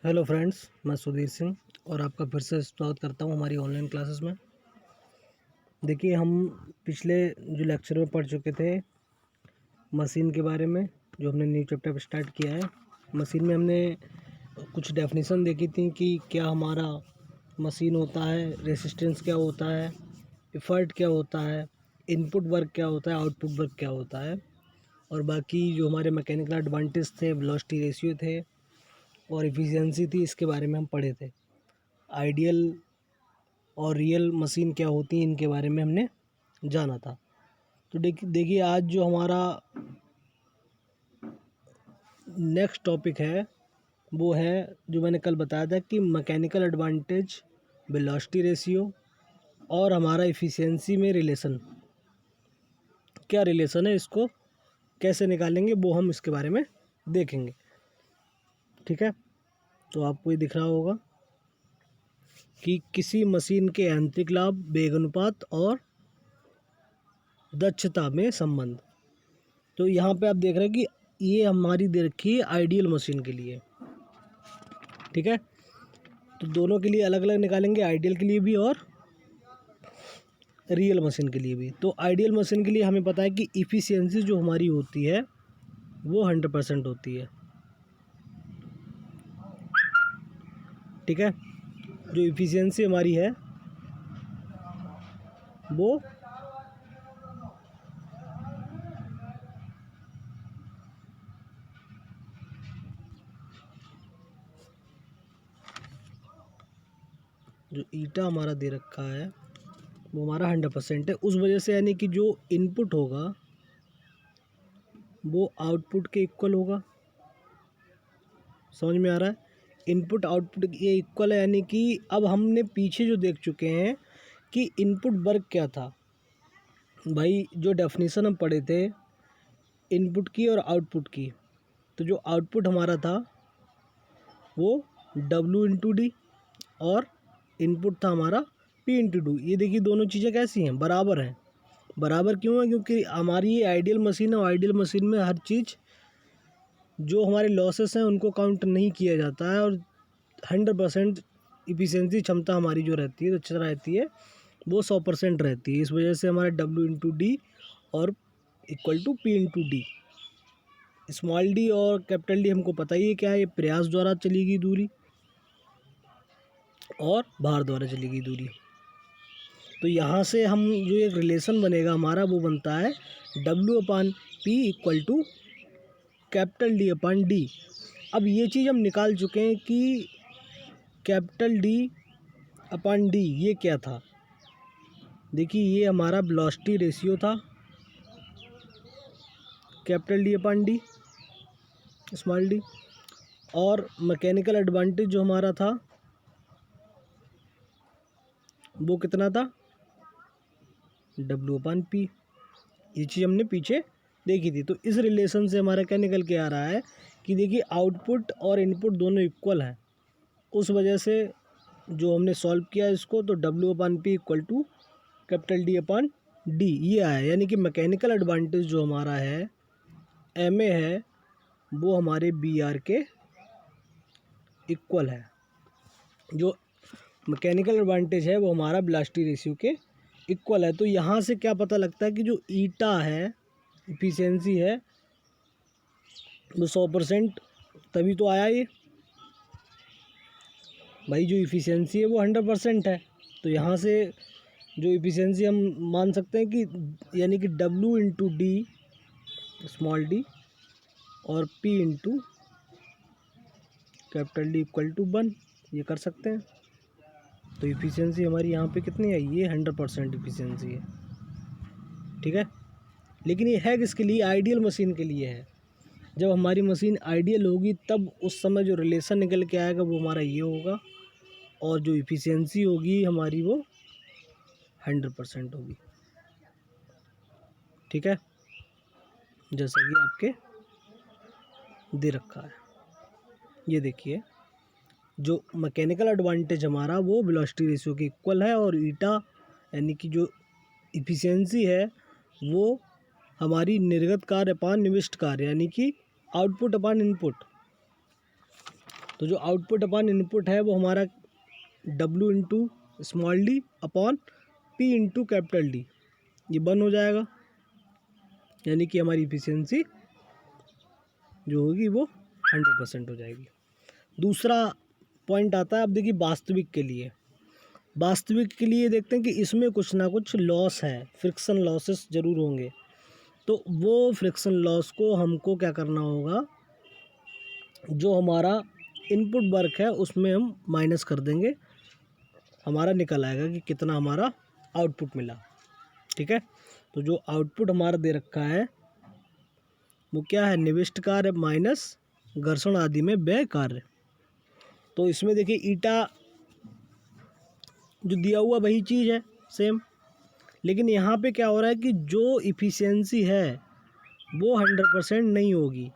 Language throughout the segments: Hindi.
हेलो फ्रेंड्स, मैं सुधीर सिंह और आपका फिर से स्वागत करता हूं हमारी ऑनलाइन क्लासेस में। देखिए, हम पिछले जो लेक्चर में पढ़ चुके थे मशीन के बारे में, जो हमने न्यू चैप्टर स्टार्ट किया है। मशीन में हमने कुछ डेफिनेशन देखी थी कि क्या हमारा मशीन होता है, रेसिस्टेंस क्या होता है, एफर्ट क्या होता है, इनपुट वर्क क्या होता है, आउटपुट वर्क क्या होता है, और बाकी जो हमारे मैकेनिकल एडवांटेज थे, वेलोसिटी रेशियो थे और एफिशिएंसी थी, इसके बारे में हम पढ़े थे। आइडियल और रियल मशीन क्या होती है, इनके बारे में हमने जाना था। तो देखिए आज जो हमारा नेक्स्ट टॉपिक है वो है, जो मैंने कल बताया था कि मैकेनिकल एडवांटेज, वेलोसिटी रेशियो और हमारा एफिशिएंसी में रिलेशन, क्या रिलेशन है, इसको कैसे निकालेंगे, वो हम इसके बारे में देखेंगे। ठीक है, तो आपको ये दिख रहा होगा कि किसी मशीन के यांत्रिक लाभ, वेग अनुपात और दक्षता में संबंध। तो यहाँ पे आप देख रहे हैं कि ये हमारी दे रखी है आइडियल मशीन के लिए। ठीक है, तो दोनों के लिए अलग अलग निकालेंगे, आइडियल के लिए भी और रियल मशीन के लिए भी। तो आइडियल मशीन के लिए हमें पता है कि इफ़िशियंसी जो हमारी होती है वो 100% होती है। ठीक है, जो इफ़िशियंसी हमारी है वो जो ईटा हमारा दे रखा है वो हमारा 100% है। उस वजह से यानी कि जो इनपुट होगा वो आउटपुट के इक्वल होगा। समझ में आ रहा है? इनपुट आउटपुट ये इक्वल है, यानी कि अब हमने पीछे जो देख चुके हैं कि इनपुट वर्क क्या था। भाई, जो डेफिनेशन हम पढ़े थे इनपुट की और आउटपुट की, तो जो आउटपुट हमारा था वो W/D और इनपुट था हमारा P/D। ये देखिए, दोनों चीज़ें कैसी हैं, बराबर हैं। बराबर क्यों है? क्योंकि हमारी ये आइडियल मशीन है और आइडियल मशीन में हर चीज़, जो हमारे लॉसेस हैं उनको काउंट नहीं किया जाता है और 100% इफिशिएंसी क्षमता हमारी जो रहती है, दक्षता रहती है, वो 100% रहती है। इस वजह से हमारा W/D और equal to P/D। Small d और कैपिटल डी हमको पता ही है क्या है, ये प्रयास द्वारा चली गई दूरी और भार द्वारा चली गई दूरी। तो यहाँ से हम जो एक रिलेशन बनेगा हमारा वो बनता है W/P equal to capital D/D। अब ये चीज़ हम निकाल चुके हैं कि कैपिटल D/D ये क्या था। देखिए, ये हमारा वेलोसिटी रेशियो था, कैपिटल D/D स्मॉल डी, और मैकेनिकल एडवांटेज जो हमारा था वो कितना था, W/P। ये चीज़ हमने पीछे देखी थी। तो इस रिलेशन से हमारा क्या निकल के आ रहा है कि देखिए, आउटपुट और इनपुट दोनों इक्वल हैं। उस वजह से जो हमने सॉल्व किया इसको, तो W/P equal to capital D/D ये आया। यानी कि मैकेनिकल एडवांटेज जो हमारा है MA है वो हमारे BR के इक्वल है। जो मैकेनिकल एडवांटेज है वो हमारा वेलोसिटी रेशियो के इक्वल है। तो यहाँ से क्या पता लगता है कि जो ईटा है, इफिशियंसी है, वो 100% तभी तो आया ये। भाई, जो इफिशियंसी है वो 100% है। तो यहाँ से जो इफिशियंसी हम मान सकते हैं कि यानी कि W/D स्मॉल डी और P capital D equal to 1, ये कर सकते हैं। तो इफिशियंसी हमारी यहाँ पे कितनी है, ये 100% इफिशियंसी है। ठीक है, लेकिन ये है किसके लिए, आइडियल मशीन के लिए है। जब हमारी मशीन आइडियल होगी तब उस समय जो रिलेशन निकल के आएगा वो हमारा ये होगा, और जो इफिशियंसी होगी हमारी वो 100% होगी। ठीक है, जैसा कि आपके दे रखा है। ये देखिए, जो मैकेनिकल एडवांटेज हमारा वो वेलोसिटी रेशियो के इक्वल है, और ईटा यानी कि जो इफिशियंसी है वो हमारी निर्गत कार्य अपान निविष्ट कार्य, यानी कि आउटपुट अपान इनपुट। तो जो आउटपुट अपॉन इनपुट है वो हमारा W into small D upon P into capital D, ये 1 हो जाएगा, यानी कि हमारी इफिशियंसी जो होगी वो 100% हो जाएगी। दूसरा पॉइंट आता है, अब देखिए वास्तविक के लिए। वास्तविक के लिए देखते हैं कि इसमें कुछ ना कुछ लॉस है, फ्रिक्शन लॉसेस ज़रूर होंगे। तो वो फ्रिक्शन लॉस को हमको क्या करना होगा, जो हमारा इनपुट वर्क है उसमें हम माइनस कर देंगे, हमारा निकल आएगा कि कितना हमारा आउटपुट मिला। ठीक है, तो जो आउटपुट हमारा दे रखा है वो क्या है, निविष्ट कार्य माइनस घर्षण आदि में व्यय कार्य। तो इसमें देखिए ईटा जो दिया हुआ वही चीज़ है सेम, लेकिन यहाँ पे क्या हो रहा है कि जो इफ़िशियंसी है वो 100% नहीं होगी,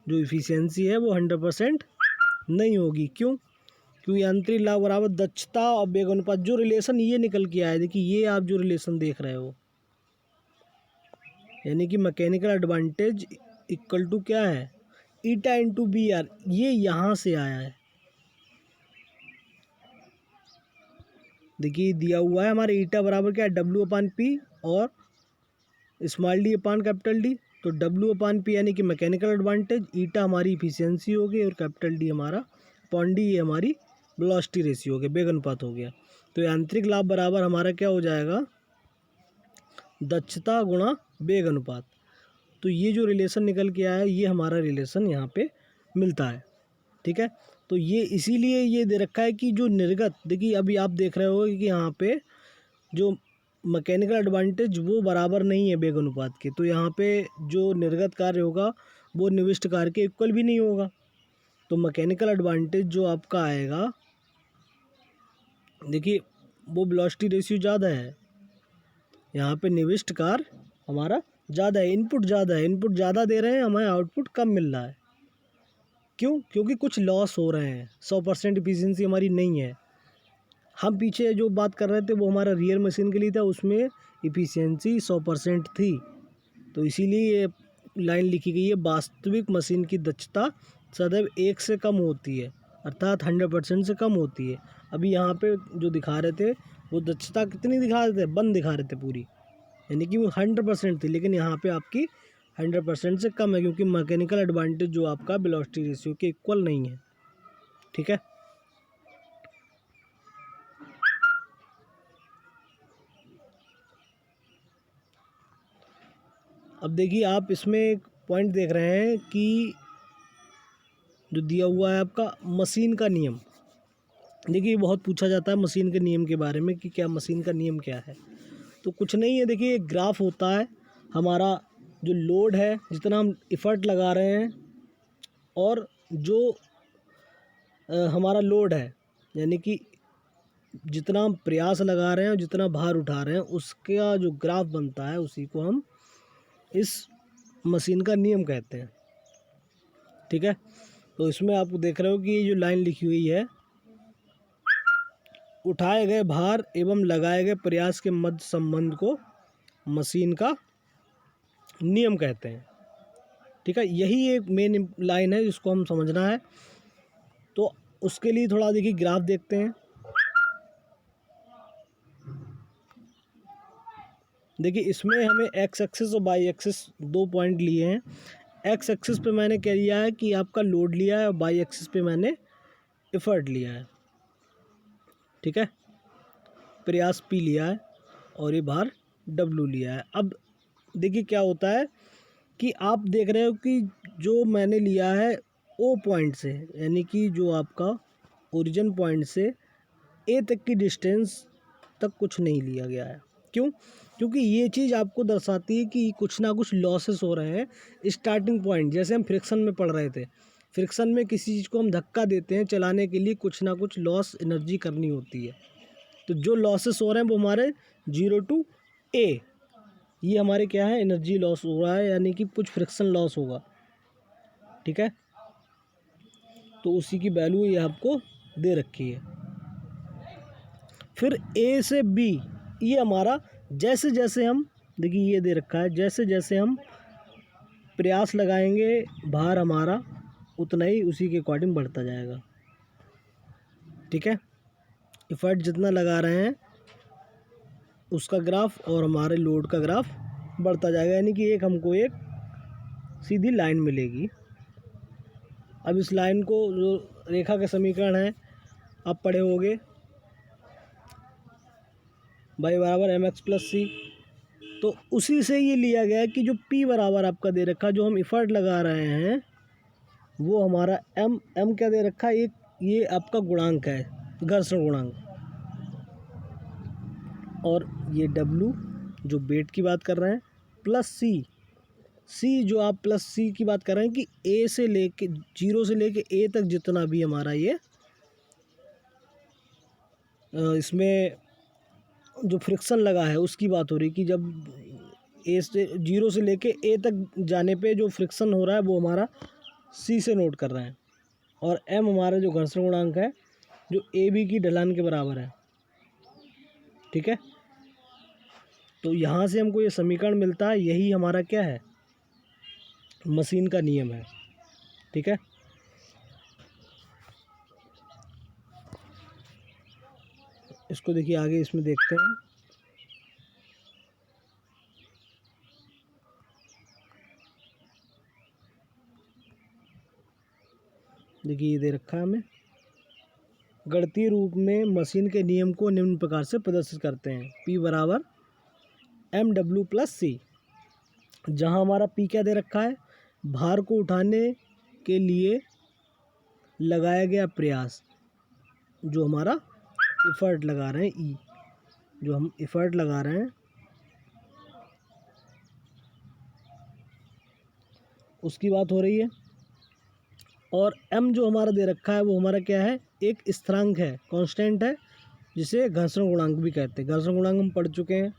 जो इफ़िशियंसी है वो 100% नहीं होगी। क्यों? क्योंकि यांत्रिक लाभ बराबर दक्षता और वेग अनुपात, जो रिलेशन ये निकल के आया है, देखिए ये आप जो रिलेशन देख रहे हो, यानी कि मैकेनिकल एडवांटेज इक्वल टू क्या है, ईटा इंटू बी आर, ये यहाँ से आया है। देखिए दिया हुआ है हमारे ईटा बराबर क्या है, W अपान पी और स्मॉल डी अपान कैपिटल डी। तो W अपान पी यानी कि मैकेनिकल एडवांटेज, ईटा हमारी इफिशियंसी हो गई और कैपिटल डी हमारा अपॉन डी, ये हमारी वेलोसिटी रेशियो हो गया, वेग अनुपात हो गया। तो यांत्रिक लाभ बराबर हमारा क्या हो जाएगा, दक्षता गुणा वेग अनुपात। तो ये जो रिलेशन निकल के आया है ये हमारा रिलेशन यहाँ पे मिलता है। ठीक है, तो ये इसीलिए ये दे रखा है कि जो निर्गत, देखिए अभी आप देख रहे हो कि यहाँ पे जो मैकेनिकल एडवांटेज वो बराबर नहीं है वेग अनुपात के, तो यहाँ पे जो निर्गत कार्य होगा वो निविष्ट कार्य के इक्वल भी नहीं होगा। तो मैकेनिकल एडवांटेज जो आपका आएगा, देखिए वो वेलोसिटी रेशियो ज़्यादा है, यहाँ पे निविष्ट कार्य हमारा ज़्यादा है, इनपुट ज़्यादा है, इनपुट ज़्यादा दे रहे हैं, हमें आउटपुट कम मिल रहा है। क्यों? क्योंकि कुछ लॉस हो रहे हैं, 100% इफिशियंसी हमारी नहीं है। हम पीछे जो बात कर रहे थे वो हमारा रियल मशीन के लिए था, उसमें इफिशियंसी 100% थी, तो इसीलिए ये लाइन लिखी गई है, वास्तविक मशीन की दक्षता सदैव 1 से कम होती है, अर्थात 100% से कम होती है। अभी यहाँ पे जो दिखा रहे थे वो दक्षता कितनी दिखा रहे थे, 1 दिखा रहे थे पूरी, यानी कि वो 100% थी, लेकिन यहाँ पे आपकी 100% से कम है, क्योंकि मैकेनिकल एडवांटेज जो आपका वेलोसिटी रेशियो के इक्वल नहीं है। ठीक है, अब देखिए आप इसमें एक पॉइंट देख रहे हैं कि जो दिया हुआ है आपका मशीन का नियम। देखिए बहुत पूछा जाता है मशीन के नियम के बारे में कि क्या मशीन का नियम क्या है। तो कुछ नहीं है, देखिए एक ग्राफ होता है, हमारा जो लोड है, जितना हम इफ़र्ट लगा रहे हैं, और जो हमारा लोड है, यानी कि जितना हम प्रयास लगा रहे हैं और जितना भार उठा रहे हैं, उसका जो ग्राफ बनता है उसी को हम इस मशीन का नियम कहते हैं। ठीक है, तो इसमें आप देख रहे हो कि ये जो लाइन लिखी हुई है, उठाए गए भार एवं लगाए गए प्रयास के मध्य संबंध को मशीन का नियम कहते हैं। ठीक है, यही एक मेन लाइन है जिसको हम समझना है। तो उसके लिए थोड़ा देखिए ग्राफ देखते हैं। देखिए इसमें हमें एक्स एक्सिस और वाई एक्सिस 2 पॉइंट लिए हैं। एक्स एक्सिस पे मैंने क्या लिया है कि आपका लोड लिया है, और वाई एक्सिस पे मैंने एफर्ट लिया है। ठीक है, प्रयास पी लिया है और ये भार डब्लू लिया है। अब देखिए क्या होता है कि आप देख रहे हो कि जो मैंने लिया है ओ पॉइंट से, यानी कि जो आपका ओरिजिन पॉइंट से ए तक की डिस्टेंस तक कुछ नहीं लिया गया है। क्यों? क्योंकि ये चीज़ आपको दर्शाती है कि कुछ ना कुछ लॉसेस हो रहे हैं स्टार्टिंग पॉइंट। जैसे हम फ्रिक्शन में पढ़ रहे थे, फ्रिक्शन में किसी चीज़ को हम धक्का देते हैं, चलाने के लिए कुछ ना कुछ लॉस एनर्जी करनी होती है। तो जो लॉसेस हो रहे हैं वो हमारे 0 टू ए, ये हमारे क्या है, एनर्जी लॉस हो रहा है, यानी कि कुछ फ्रिक्शन लॉस होगा। ठीक है, तो उसी की वैल्यू ये आपको दे रखी है। फिर ए से बी, ये हमारा जैसे जैसे हम, देखिए ये दे रखा है, जैसे जैसे हम प्रयास लगाएंगे भार हमारा उतना ही उसी के अकॉर्डिंग बढ़ता जाएगा। ठीक है, इफ़र्ट जितना लगा रहे हैं उसका ग्राफ और हमारे लोड का ग्राफ बढ़ता जाएगा, यानी कि एक हमको एक सीधी लाइन मिलेगी। अब इस लाइन को, जो रेखा के समीकरण है आप पढ़े होंगे, y बराबर एम एक्स प्लस सी, तो उसी से ये लिया गया है कि जो p बराबर आपका दे रखा, जो हम इफ़र्ट लगा रहे हैं वो हमारा m क्या दे रखा है, एक ये आपका गुणांक है, घर्षण गुणांक, और ये w जो वेट की बात कर रहे हैं, प्लस c जो आप प्लस c की बात कर रहे हैं कि a से लेके 0 से लेके a तक जितना भी हमारा ये इसमें जो फ्रिक्शन लगा है उसकी बात हो रही कि जब ए से 0 से लेके ए तक जाने पे जो फ्रिक्शन हो रहा है वो हमारा सी से नोट कर रहे हैं, और एम हमारा जो घर्षण गुणांक है जो ए बी की ढलान के बराबर है। ठीक है, तो यहाँ से हमको ये समीकरण मिलता है, यही हमारा क्या है, मशीन का नियम है। ठीक है, इसको देखिए आगे इसमें देखते हैं। देखिए ये दे रखा है हमें, गणितीय रूप में मशीन के नियम को निम्न प्रकार से प्रदर्शित करते हैं। P बराबर एम डब्ल्यू प्लस सी, जहाँ हमारा P क्या दे रखा है, भार को उठाने के लिए लगाया गया प्रयास, जो हमारा इफ़र्ट लगा रहे हैं, E जो हम इफ़र्ट लगा रहे हैं उसकी बात हो रही है, और m जो हमारा दे रखा है वो हमारा क्या है, एक स्थिरांक है, कांस्टेंट है, जिसे घर्षण गुणांक भी कहते हैं। घर्षण गुणांक हम पढ़ चुके हैं,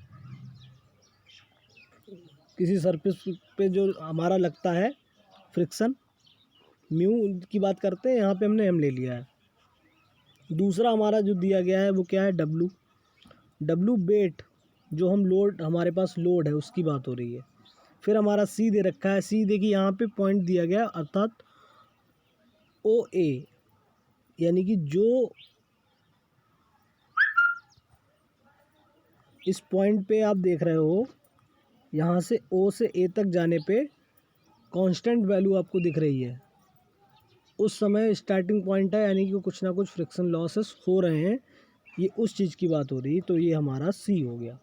किसी सरफेस पे जो हमारा लगता है फ्रिक्शन, म्यू की बात करते हैं, यहाँ पे हमने m ले लिया है। दूसरा हमारा जो दिया गया है वो क्या है, w वेट, जो हम लोड, हमारे पास लोड है उसकी बात हो रही है। फिर हमारा c दे रखा है, c देखिए यहाँ पे पॉइंट दिया गया, अर्थात ओ ए, यानी कि जो इस पॉइंट पे आप देख रहे हो, यहाँ से ओ से ए तक जाने पे कांस्टेंट वैल्यू आपको दिख रही है, उस समय स्टार्टिंग पॉइंट है, यानी कि कुछ ना कुछ फ्रिक्शन लॉसेस हो रहे हैं, ये उस चीज़ की बात हो रही है। तो ये हमारा सी हो गया।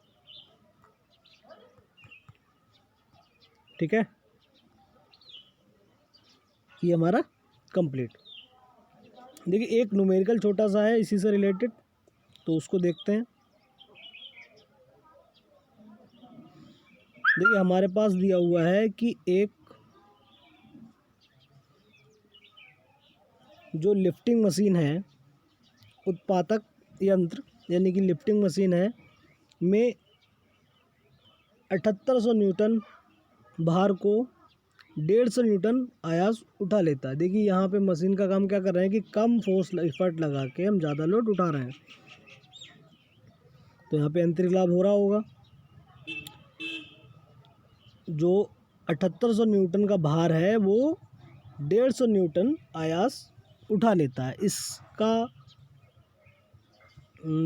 ठीक है, ये हमारा कंप्लीट। देखिए एक न्यूमेरिकल छोटा सा है इसी से रिलेटेड, तो उसको देखते हैं। देखिए हमारे पास दिया हुआ है कि एक जो लिफ्टिंग मशीन है, उत्पादक यंत्र यानी कि लिफ्टिंग मशीन है, में 7800 न्यूटन भार को 150 न्यूटन आयास उठा लेता है। देखिए यहाँ पे मशीन का काम क्या कर रहे हैं कि कम फोर्स इफर्ट लगा के हम ज़्यादा लोड उठा रहे हैं, तो यहाँ पे आंतरिक लाभ हो रहा होगा। जो 7800 न्यूटन का भार है वो 150 न्यूटन आयास उठा लेता है। इसका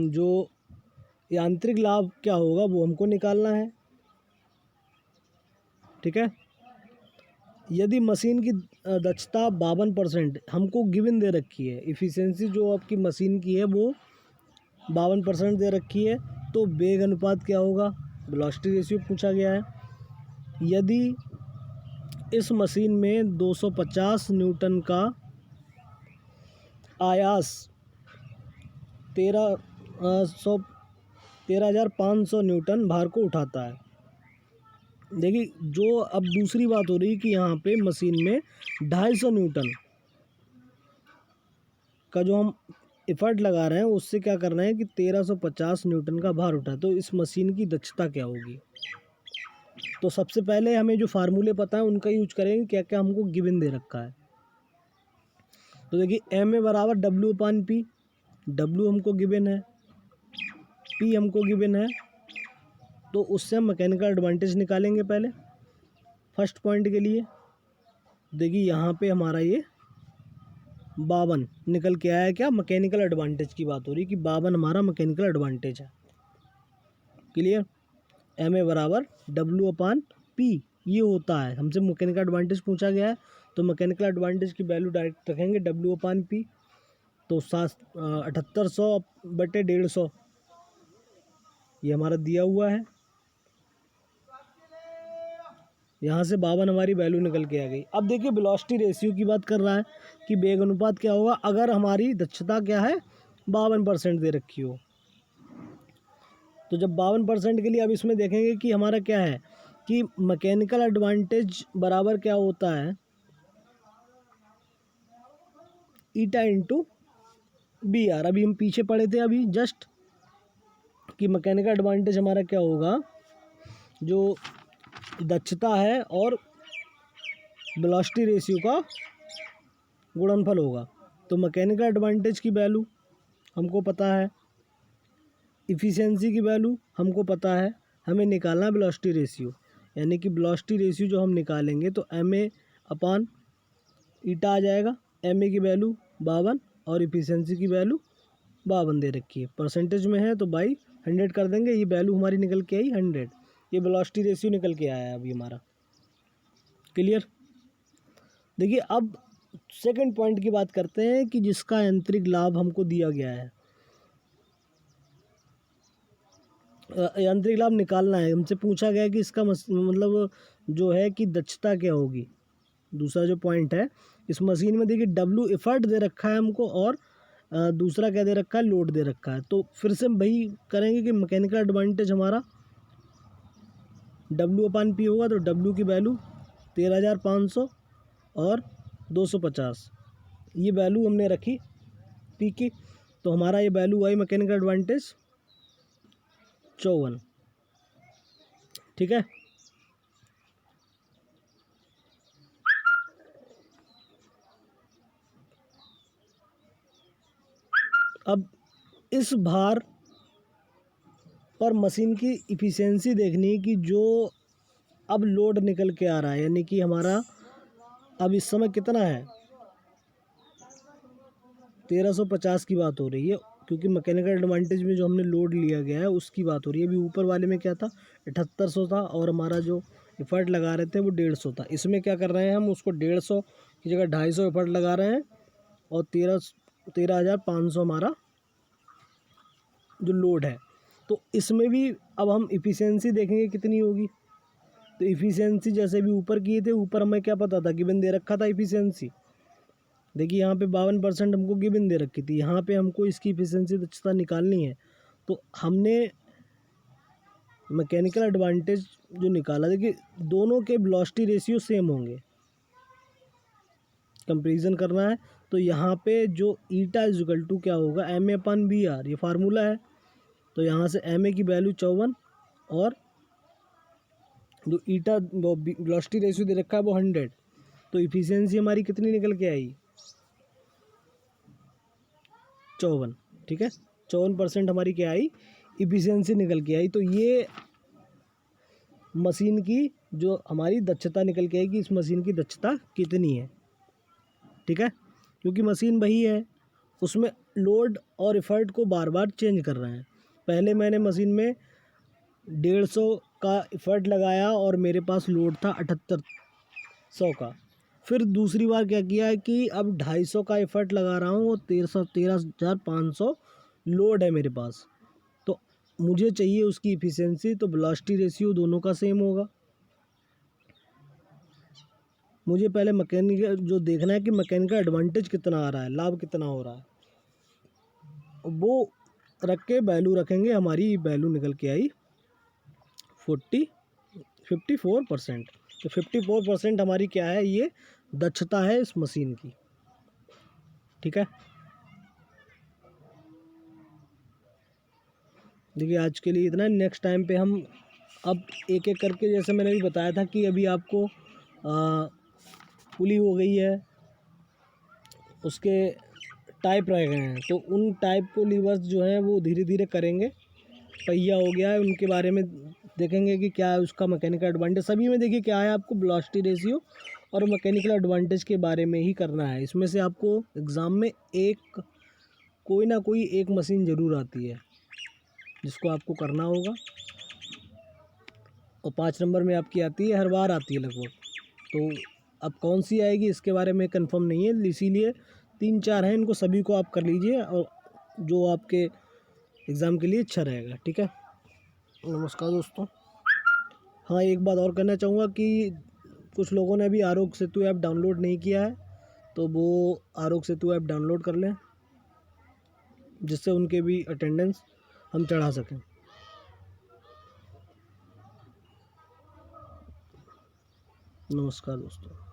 जो यांत्रिक लाभ क्या होगा वो हमको निकालना है। ठीक है, यदि मशीन की दक्षता 52% हमको गिवन दे रखी है, इफ़िशियंसी जो आपकी मशीन की है वो 52% दे रखी है, तो वेग अनुपात क्या होगा, वेलोसिटी रेशियो पूछा गया है। यदि इस मशीन में 250 न्यूटन का आयास 13,500 न्यूटन भार को उठाता है। देखिए जो अब दूसरी बात हो रही कि यहाँ पे मशीन में 250 न्यूटन का जो हम इफ़र्ट लगा रहे हैं उससे क्या कर रहे हैं कि 1350 न्यूटन का भार उठा, तो इस मशीन की दक्षता क्या होगी। तो सबसे पहले हमें जो फार्मूले पता है उनका यूज करेंगे, क्या क्या हमको गिवन दे रखा है। तो देखिए एम ए बराबर डब्ल्यू अपान पी, डब्ल्यू हमको गिवन है, पी हमको गिवन है, तो उससे हम मैकेनिकल एडवांटेज निकालेंगे। पहले फर्स्ट पॉइंट के लिए देखिए यहाँ पे हमारा ये 52 निकल के आया। क्या मैकेनिकल एडवांटेज की बात हो रही है कि 52 हमारा मैकेनिकल एडवांटेज है। क्लियर। एम ए बराबर W/P ये होता है। हमसे मैकेनिकल एडवांटेज पूछा गया है तो मैकेनिकल एडवांटेज की वैल्यू डायरेक्ट रखेंगे W/P। तो 7800/150 ये हमारा दिया हुआ है। यहाँ से 52 हमारी वैल्यू निकल के आ गई। अब देखिए वेलोसिटी रेशियो की बात कर रहा है कि वेग अनुपात क्या होगा अगर हमारी दक्षता क्या है 52% दे रखी हो। तो जब 52% के लिए अब इसमें देखेंगे कि हमारा क्या है कि मैकेनिकल एडवांटेज बराबर क्या होता है ईटा इंटू बी आर। अभी हम पीछे पढ़े थे अभी जस्ट कि मैकेनिकल एडवांटेज हमारा क्या होगा, जो दक्षता है और वेलोसिटी रेशियो का गुणनफल होगा। तो मैकेनिकल एडवांटेज की वैल्यू हमको पता है, इफ़िशियंसी की वैल्यू हमको पता है, हमें निकालना है वेलोसिटी रेशियो। यानी कि वेलोसिटी रेशियो जो हम निकालेंगे तो MA/ईटा आ जाएगा। MA की वैल्यू 52 और इफ़िशियंसी की वैल्यू 52 दे रखी है, परसेंटेज में है तो बाई 100 कर देंगे। ये वैल्यू हमारी निकल के आई 100। ये वेलोसिटी रेशियो निकल के आया है अभी हमारा। क्लियर। देखिए अब सेकंड पॉइंट की बात करते हैं कि जिसका यांत्रिक लाभ हमको दिया गया है। यांत्रिक लाभ निकालना है, हमसे पूछा गया है कि इसका मतलब जो है कि दक्षता क्या होगी। दूसरा जो पॉइंट है इस मशीन में देखिए W एफर्ट दे रखा है हमको और दूसरा क्या दे रखा है लोड दे रखा है। तो फिर से वही करेंगे कि मैकेनिकल एडवांटेज हमारा W/P होगा। तो W की वैल्यू 13,500 और 250 ये वैल्यू हमने रखी P की। तो हमारा ये वैल्यू आई मैकेनिकल एडवांटेज 54। ठीक है। अब इस भार पर मशीन की इफ़िशियंसी देखनी कि जो अब लोड निकल के आ रहा है, यानी कि हमारा अब इस समय कितना है 1350 की बात हो रही है, क्योंकि मैकेनिकल एडवांटेज में जो हमने लोड लिया गया है उसकी बात हो रही है। अभी ऊपर वाले में क्या था 7800 था और हमारा जो एफर्ट लगा रहे थे वो 150 था। इसमें क्या कर रहे हैं हम उसको 150 की जगह 250 एफर्ट लगा रहे हैं और 13,500 हमारा जो लोड है। तो इसमें भी अब हम इफ़िशियंसी देखेंगे कितनी होगी। तो इफ़िशियंसी जैसे भी ऊपर किए थे, ऊपर हमें क्या पता था गिवन दे रखा था इफ़िशियंसी। देखिए यहाँ पे 52% हमको गिवन दे रखी थी, यहाँ पे हमको इसकी इफ़िशियंसी दक्षता निकालनी है। तो हमने मैकेनिकल एडवांटेज जो निकाला, देखिए दोनों के वेलोसिटी रेशियो सेम होंगे, कंपेरिजन करना है। तो यहाँ पे जो ईटा इक्वल टू क्या होगा MA/BR, ये फार्मूला है। तो यहाँ से MA की वैल्यू 54 और जो ईटा वेलोसिटी रेशियो दे रखा है वो 100। तो इफ़िशियंसी हमारी कितनी निकल के आई 54। ठीक है, 54% हमारी क्या आई इफ़िशियंसी निकल के आई। तो ये मशीन की जो हमारी दक्षता निकल के आएगी, इस मशीन की दक्षता कितनी है। ठीक है, क्योंकि मशीन वही है, उसमें लोड और एफर्ट को बार बार चेंज कर रहे हैं। पहले मैंने मशीन में 150 का एफर्ट लगाया और मेरे पास लोड था 7800 का। फिर दूसरी बार क्या किया है कि अब 250 का एफर्ट लगा रहा हूँ और 13,500 लोड है मेरे पास। तो मुझे चाहिए उसकी इफ़िशियंसी, तो वेलोसिटी रेशियो दोनों का सेम होगा। मुझे पहले मैकेनिकल जो देखना है कि मैकेनिकल एडवांटेज कितना आ रहा है, लाभ कितना हो रहा है, वो रख के वैल्यू रखेंगे। हमारी वैल्यू निकल के आई 54%। तो 54% हमारी क्या है, ये दक्षता है इस मशीन की। ठीक है, देखिए आज के लिए इतना। नेक्स्ट टाइम पे हम अब एक एक करके, जैसे मैंने भी बताया था कि अभी आपको पुली हो गई है, उसके टाइप रह गए हैं, तो उन टाइप को लीवर्स जो हैं वो धीरे धीरे करेंगे। पहिया हो गया है, उनके बारे में देखेंगे कि क्या है उसका मैकेनिकल एडवांटेज। सभी में देखिए क्या है आपको वेलोसिटी रेशियो और मैकेनिकल एडवांटेज के बारे में ही करना है। इसमें से आपको एग्ज़ाम में कोई ना कोई एक मशीन ज़रूर आती है जिसको आपको करना होगा, और 5 नंबर में आपकी आती है, हर बार आती है लगभग। तो अब कौन सी आएगी इसके बारे में कंफर्म नहीं है, इसीलिए 3-4 हैं, इनको सभी को आप कर लीजिए और जो आपके एग्ज़ाम के लिए अच्छा रहेगा। ठीक है, नमस्कार दोस्तों। हाँ, एक बात और कहना चाहूँगा कि कुछ लोगों ने अभी आरोग्य सेतु ऐप डाउनलोड नहीं किया है, तो वो आरोग्य सेतु ऐप डाउनलोड कर लें, जिससे उनके भी अटेंडेंस हम चढ़ा सकें। नमस्कार दोस्तों।